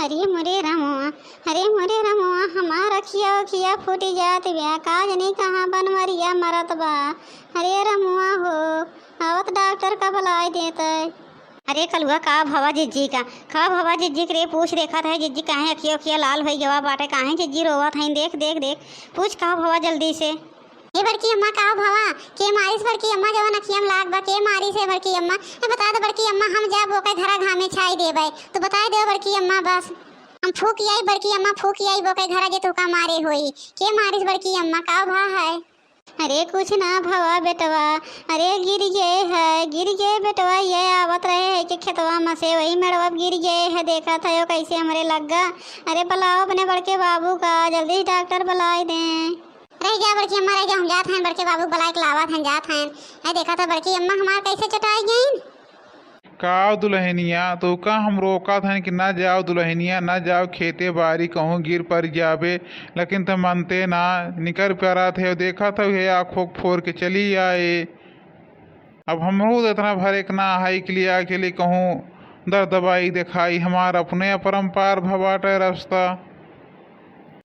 हरे मोरे रमुआ, हरे मोरे रमुआ, हमारा खिया खिया फूटी जात ब्या, काज नहीं कहाँ बनवरिया मरत बा। हरे रमुआ हो आवत डॉक्टर का भलाई देते। अरे कलुआ का भवा जिज्जी का भवा जिज्जी के रे पूछ देखा था जिज्जी काहे अखिया अखिया लाल हो गवा बाटे, काहे जिज्जी रोवत है, देख देख देख पूछ का भवा जल्दी से। ए बड़की अम्मा का भवा के मारिस बड़की अम्मा जवन अखियम लाग बा के मारिस है बड़की अम्मा, ए बता दे बड़की अम्मा हम जा बोके घरा घामे छाई देबे तो बता दे बड़की अम्मा, बस हम फूक आई बड़की अम्मा फूक आई बोके घरा जे तू का मारे होई के मारिस बड़की अम्मा का भा है। अरे कुछ ना भवा बेटवा, अरे गिर गए बेटवा, ये आवत रहे है कि खेतवा में से वही मेड़वा गिर गए है, देखा था यो कैसे हमारे लगा। अरे बुलाओ अपने बड़के बाबू का, जल्दी डॉक्टर बुलाई दें। रह जा बड़की अम्मा रह जा, हम जात हैं बड़के बाबू बुलाए के लावत हैं जात हैं। है देखा था बड़की अम्मा हमार कैसे चटाई गई का दुल्हनिया तो का हम रोका था कि ना जाओ दुल्हनिया ना जाओ खेते बारी कहूँ गिर पड़ जाबे, लेकिन तो मानते ना निकर प्यारा थे, देखा था ये आँखों फोड़ के चली आए। अब हम रोज इतना भरे के ना हाई के लिए के लिए कहूँ दर्द दवाई दिखाई, हमारा अपने अपरम्पार भवाटे रास्ता।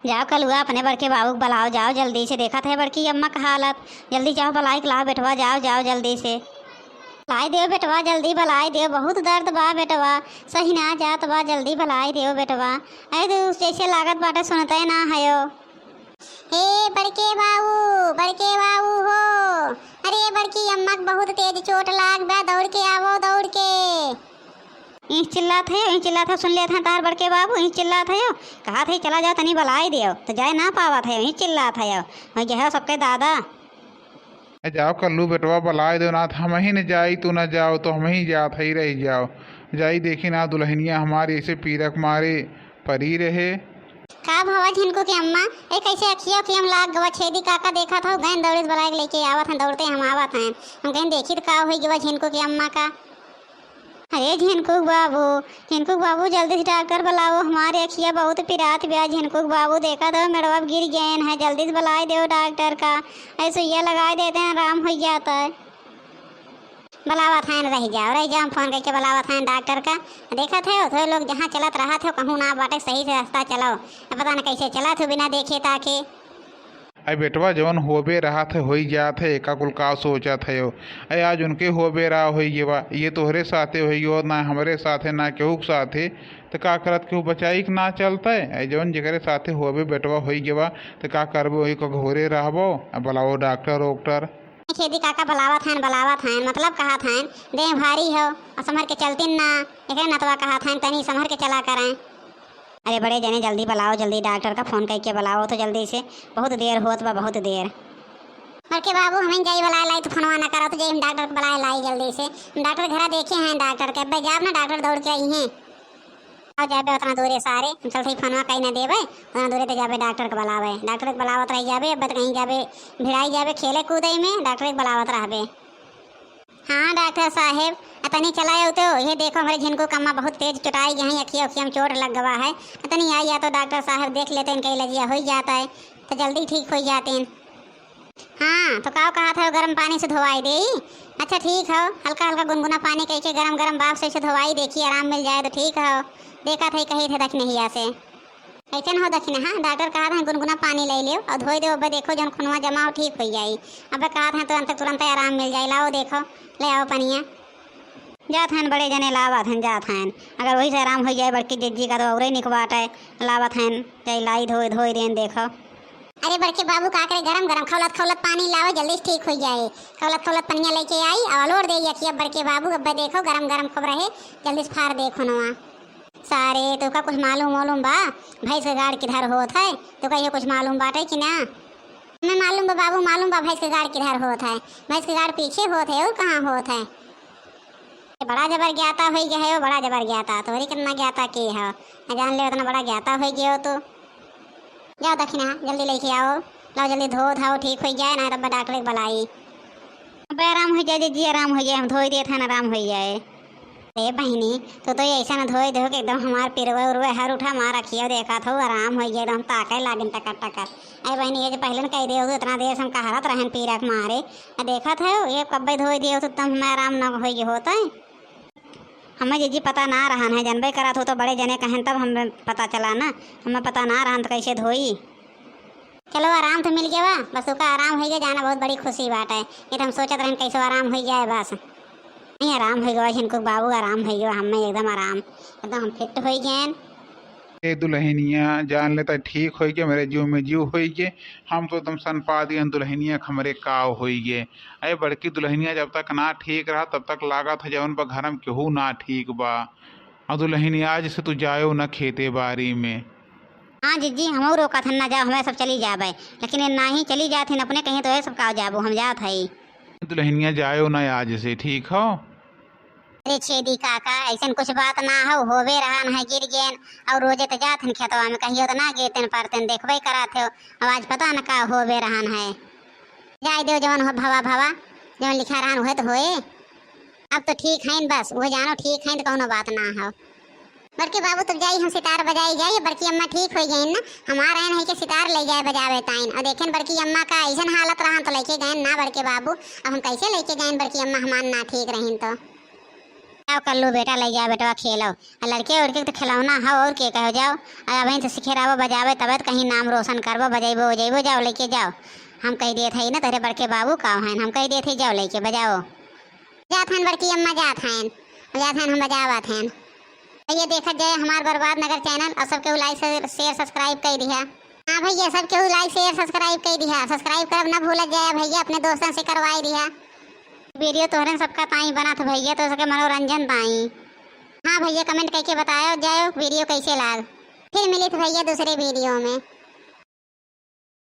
जाओ कलुआ अपने बड़के बाबू बुलाओ, जाओ जल्दी से, देखा था बड़की अम्मा का हालत, जल्दी जाओ बुलाई के लाओ बेटवा, जाओ जाओ जल्दी से लाई दे बेटवा, जल्दी भलाई दे, बहुत दर्द बा बेटवा, सही ना जात बा, जल्दी भलाई दे बेटवा। अरे तू जैसे लागत बाटे सुनते ना हयो। हे बड़के बाबू हो, अरे बड़की अम्मा को बहुत तेज चोट लाग बा, दौड़ के आवो दौड़ के। चिल्लात है सुन लिया था तार बड़के बाबू, यहीं चिल्लात है कहा थे चला जाओ तनी भलाई दियो तो जाए ना पावा था, यहीं चिल्लात है वही जो है सबके दादा। जाओ कल्लू बेटवा बुलाए दो ना, हम ही न जाई तू न जाओ तो हम ही जात ही रह जाओ, जाई देखी ना दुल्हनिया हमारी ऐसे पीरक मारे परी रहे। का भवा झिनको के अम्मा ए कैसे अखिया अखियम लाग गवा, छेदी काका देखा था गैन दौड़े बुलाए के लेके आवत हैं, दौड़ते हम आवत हैं, हम गैन देखी तो का हुई गवा झिनको के अम्मा का। अरे झिनकुक बाबू जल्दी से डॉक्टर बुलाओ, हमारे अखिया बहुत पिरात ब्या। झिनकुक बाबू देखा तो मेड़वा गिर गए हैं, जल्दी से बुलाई दो डॉक्टर का, ऐसे सुइया लगा देते हैं आराम हो जाता है। बुलावत हैं रह जाओ फोन करके बुलावत हैं डॉक्टर का। देखा थे तो लोग जहाँ चलत रहा थे कहूँ ना बाटे सही से रास्ता चलाओ, पता ना कैसे चला थे बिना देखे ताके। अरे बेटवा जवन होबे रहा थे हो जात है, एका कुल का सोचा थे हो, अरे आज उनके होबे रहा हो बा, ये तोहरे साथे हो ना हमारे साथे ना केहू के साथे, तो का करत केहू बचाई के ना चलता है। अरे जवन जगह साथे होबे बेटवा हो बा तो का करबो वही को घोरे रहबो, बुलाओ डॉक्टर वोक्टर। खेती काका बुलावत हैं मतलब कहा था देह भारी हो और संभर के चलती ना, एक नतवा कहा था तनी संभर के चला करें। अरे बड़े जने जल्दी बुलाओ, जल्दी डॉक्टर का फ़ोन करके बुलाओ तो जल्दी से, बहुत देर होत बा बहुत देर। बड़के बाबू हमें जाई बुलाए लाई तो फोनवा ना करो तो जाई हम डॉक्टर को बुलाए लाई जल्दी से, डॉक्टर घर देखे हैं डॉक्टर के अब जाब ना डॉक्टर दौड़ के आई हैं और जाबे उतना दूरे सारे हम चलते फोनवा कहीं ना देवे उतना दूरे तो जाबे डॉक्टर को बुलावे, डॉक्टर को बुलावत रह जाबे, अब कहीं जाबे भिड़ाई जाबे खेले कूदे में डॉक्टर को बुलावत रहबे। हाँ डॉक्टर साहेब तनी चलाए तो ये देखो हमारे झिनको कम्मा बहुत तेज चुटाई, यहीं अखिया अखिया में चोट लग गवा है, तनी आई या तो डॉक्टर साहब देख लेते हैं कहीं लजिया हो जाता है तो जल्दी ठीक हो जाते हैं। हाँ तो काव कहा था गर्म पानी से धोवाई दे, अच्छा ठीक हो, हल्का हल्का गुनगुना पानी कह के गरम गरम बाप से धोवाई देखिए आराम मिल जाए तो ठीक हो। देखा था कही थे दक्षिण हिया से ऐसे न हो दक्षिण, हाँ डॉक्टर कहा था गुनगुना पानी ले लियो और धोई दो, अब देखो जब खुनवा जमा हो ठीक हो जाए, अब कहा था तुरंत आराम मिल जाए, लाओ देखो ले आओ पनिया। जात हैं बड़े जने लावत हैं जात हैं, अगर वही से आराम हो जाए बड़की जिज्जी का तो और निकबाट है, लावत हैं चाहे लाई धोई दें देखो। अरे बड़के बाबू का करे गरम गरम खौलत पानी लाओ जल्दी से ठीक हो जाए, खौलत पनिया लेके आई और लोड़ दे अब बड़के बाबू अब देखो गरम गरम खबर है जल्दी से फाड़ देखो नवा सारे। तो का कुछ मालूम बा भैंस का गाड़ किधर होत है, तो कहियो कुछ मालूम बाटे कि ना? मैं मालूम बा बाबू, मालूम बा भैंस का गाड़ किधर होत है, भैंस का गाड़ पीछे होत है और कहाँ होत है। बड़ा जबर ज्ञाता हो गया है, बड़ा जबर ज्ञाता तोहरी कितना ज्ञाता की है, जान ले उतना बड़ा ज्ञाता हो गया हो तो जाओ दक्षिणा जल्दी लेके आओ, लाओ जल्दी धो धाओ ठीक हो जाए ना तब डॉक्टर को बुलाई, अब आराम हो जाए जी आराम हो जाए, हम धोई दिए थे ना आराम हो जाए। ए बहनी तो ऐसा ना धोई दो कि एकदम हमार पिरवे उरवे हर उठा मार रखिए देखा था आराम हो गया एकदम ताके लागिन टकर टकर। अरे बहनी ये जो पहले कह दिए तो इतना देर से हम कहरत रहन पीरक मारे देखा था ये कब्बे धोई दिए तो तुम हमें आराम न हो होता है। हमें जीजी पता ना रहन है, जानबे करत हो तो बड़े जने कहन तब हमें पता चला ना, हमें पता ना रहन तो कैसे धोई। चलो आराम तो मिल गया बा, बस उसका आराम हो गया जाना बहुत बड़ी खुशी बात है। ये तो हम सोचत रहन कैसे आराम हो जाए, बस नहीं आराम हो गया जिनको बाबू आराम हो गया, हमें एकदम आराम, एकदम हम फिट हो गए। ए दुल्हनिया जान लेता ठीक हो गए, मेरे जीव में जीव हो गए। हम तो एकदम सन पा दिए दुल्हनिया हमरे काव हो गए। अरे बड़की दुल्हनिया जब तक ना ठीक रहा तब तक लागत है जौन पर घर में केहू ना ठीक बा। और दुल्हनिया आज से तू जायो ना खेते बाड़ी में। हाँ जीजी हम रोका था ना जाओ, हमें सब चली जाबे, लेकिन ये ना ही चली जाती अपने कहीं तो ये सब का जाबो, हम जात है। दुल्हनिया जायो ना आज से, ठीक हो। अरे छेदी काका ऐसा कुछ बात ना हो, होवे रहन है गिर गेन और रोजे तो जात हन खेतवा में, कहियो तो ना गिरते परते देखबे कराते हो। अब आज पता न का होवे रहन है, जाए दो जवन हो भवा भवा जवन लिखा रहन हुए तो होए। अब तो ठीक है बस वो जानो ठीक है तो कौनो बात ना हो। बड़के बाबू तब जाई हम सितार बजाई जाइए, बड़की अम्मा ठीक हो गई ना, हमारा रहन है कि सितार ले जाए बजावे ताइन। और देखें बड़की अम्मा का ऐसा हालत रहन तो लेके गए ना बड़के बाबू, अब हम कैसे लेके जाए बड़की अम्मा हमार ना ठीक रही तो। जाओ कर लो बेटा, ले जाओ बेटा खेलो, लड़के उड़के तो खिलौना हो और के कहो जाओ। अब तो सीखे रहो बजावे तब तो कहीं नाम रोशन करबो, बजेबो उजेबो, जाओ लेके जाओ। हम कह दिए थे ना तेरे बड़के बाबू का हैं, हम कह दिए थे जाओ लेके बजाओ। जात हैं बड़की अम्मा जात हैं हम बजावत हैं। भैया देखा जाए हमार बर्बाद नगर चैनल और सबके लाइक शेयर सब्सक्राइब कर दिया। हाँ भैया सबके लाइक शेयर सब्सक्राइब कर दिया, सब्सक्राइब करब ना भूल जाए भैया, अपने दोस्तों से करवाई दिया। वीडियो तोहरे सबका ताई बना था भैया, तो सबके मनोरंजन ताई। हाँ भैया कमेंट करके बताओ जाओ वीडियो कैसे लाग, फिर मिली थी भैया दूसरे वीडियो में।